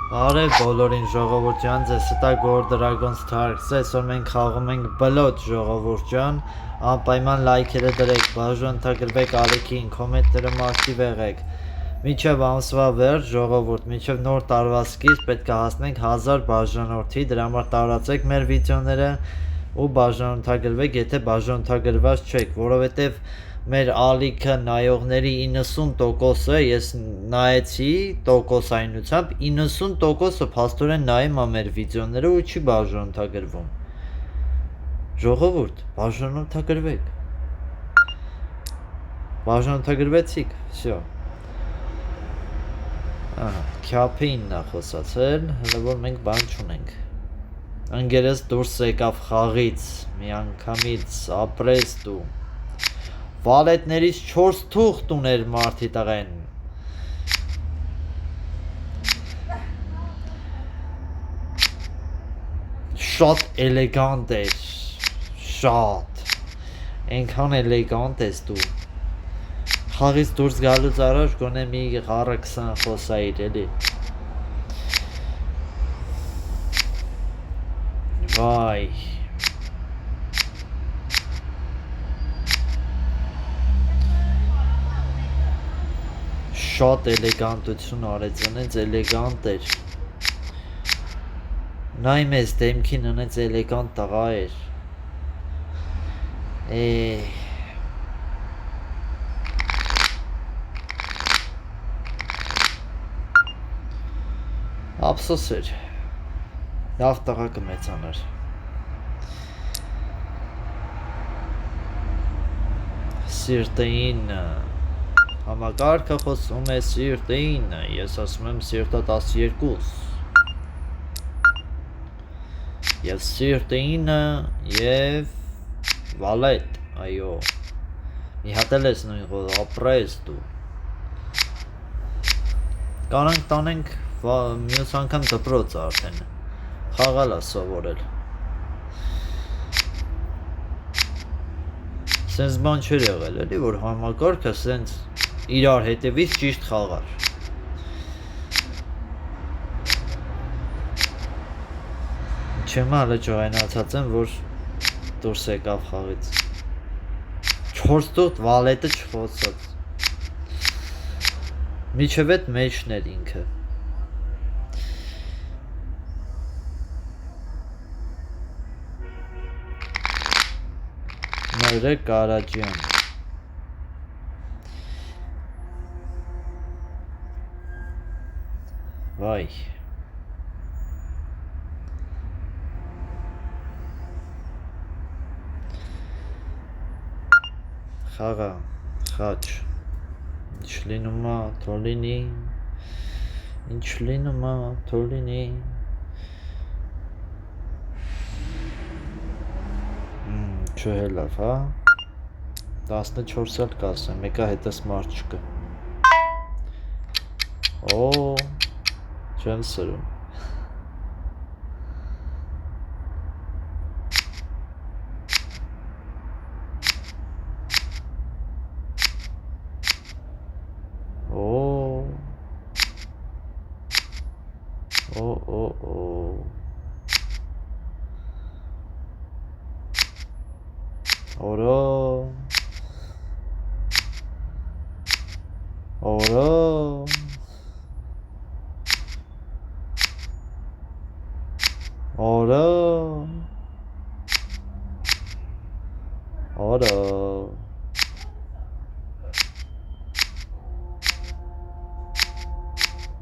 Արև բոլորին ժողովուրդ ջան, ձեզ ստա Gold Dragon Stars, այսօր մենք խաղում ենք բլոտ ժողովուրդ ջան, անպայման լայքերը դրեք, բաժանորդագրվեք ալիքին, կոմենտները ակտիվ եղեք, մինչև ամսվա վերջ ժողովուրդ, մինչև նոր տարվա սկիզբ պետք է հասնենք 1000 բաժանորդի, դրա համար տարածեք մեր վիդեոները ու բաժանորդագրվեք, եթե բաժանորդագրված չեք, որովհետև մեր ալիքը նայողների 90%-ը ես նայեցի տոկոսայնությամբ 90%-ը փաստորեն նայում է մեր վիդեոները ու չի բաժանորդագրվում։ Ժողովուրդ, բաժանորդագրվեք։ Բաժանորդագրվեցիք, всё։ Ահա, քյափինն է խոսացել, հələ որ մենք բան չունենք։ Ընկերս դուրս եկավ խաղից, միանգամից ապրես դու։ Վալետներից 4 թուղթ ուներ մարդի տղեն։ Շատ էլեգանտ էր, շատ, այնքան էլեգանտ ես դու, խաղից դուրս գալուց առաջ գոնե մի 10-20 խոսայիր էլի, վայ, շատ էլեգանտություն արեց, ընեց էլեգանտ էր, նայ մեզ դեմքին ընեց էլեգանտ տղա էր, ափսոս էր, լավ տղա կմեծանար, սիրտը 9, համակարգը խոսում է սիրտը 9, ես ասում եմ սիրտը 12, և սիրտը 9 և վալետ, այո, մի հատ էլ ես նույն խոդ, ապրես դու, կանանք տանենք մյուս անգամ դպրոց արդեն, խաղալ է սովորել, սենց բան չեր եղել էլի, որ համակարգը սենց իրար հետևից ճիշտ խաղար, չեմ հալը ջոյնացած եմ, որ դուրս եկավ խաղից, 4 թուղթ վալետը չխոցած, միջև էդ մեջն էր ինքը, Նորեկ Կարաջյան, վայ, խաղա, խաչ, ինչ լինում է, թող լինի, ինչ լինում է, թող լինի, չհելավ, հա, 14 էլ կասեմ, մեկա հետս մարդ չկա, չեմ սրում,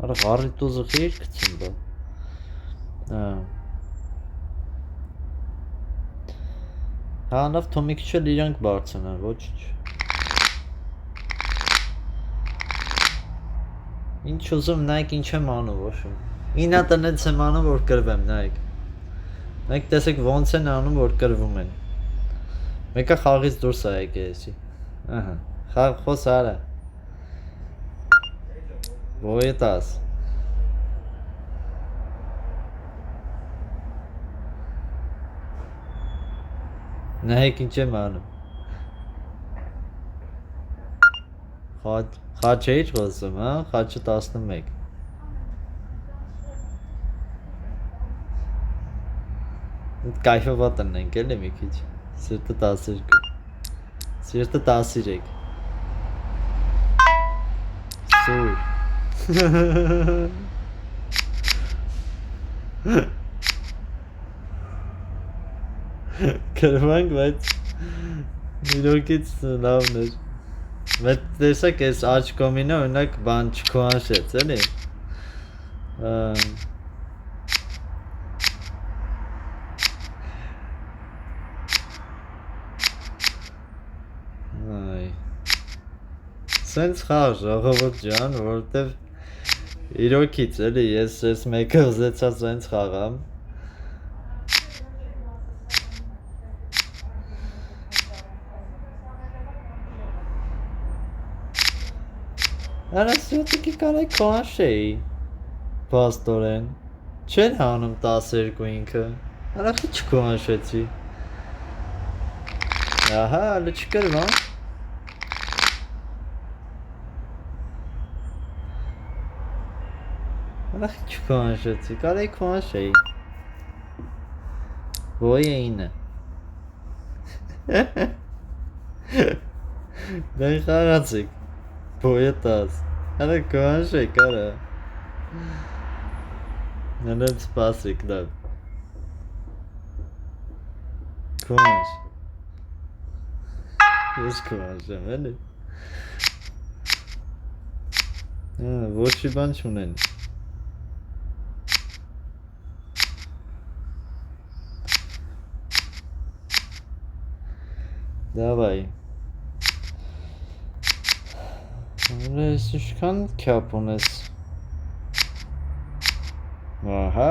Արա ғարի տուզը խիր կծին բա, հանավ թոմիք չել իրանք բարձնան, ոչ ինչ, ինչ ուզում նայք ինչ եմ անում ոշում, ինա տնեց եմ անում որ կրվեմ նայք, նայք տեսեք ոնց են անում որ կրվում են, մեկա խաղից դուրս է եկեսի, խաղ խոս արա, Voitas. Nəhək incə mənim. Xaç heç olsam, hə? Xaçı 11. Կայֆովա տնենք էլի մի քիչ։ Սիրտը 12։ Սիրտը 13։ Սուր։ Կրվանք, բայց իրոքից լավն էր։ Մեծ տեսակ այս աչ կոմինը օրինակ բան չքոանշեց, էլի։ Այ։ Սենց խաղ ժողովուրդ ջան, որովհետև իրոքից էլի ես մեկը ուզեցա սենց խաղամ։ Արա սյոտիկի կանայք կոանշեի, պաստորեն, չեն հանում 12 ինքը, արա խի չկոանշեցի, ահա, ալը չկրվան, արա խի չկոանշեցի, կանայք կոանշեի, բոյ է ինը, դեն խաղացիք, բոյը 10, արա կոանշեք, արա, նենց սպասիք, լավ, կոանշ, ես կոանշեմ, էլի, ոչի բան չունեն, դավայ, ես իշքան կյապ ունես, ահա,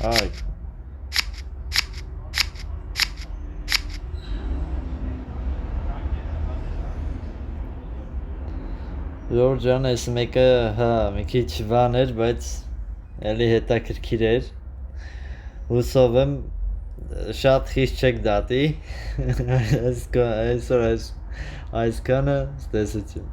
այ, Ժոր ջան, ես մեկը, հա, մի քիչ վան էր, բայց էլի հետաքրքիր էր, հուսով եմ շատ խիստ չեք դատի, այսօր այսքանը, ստեսություն։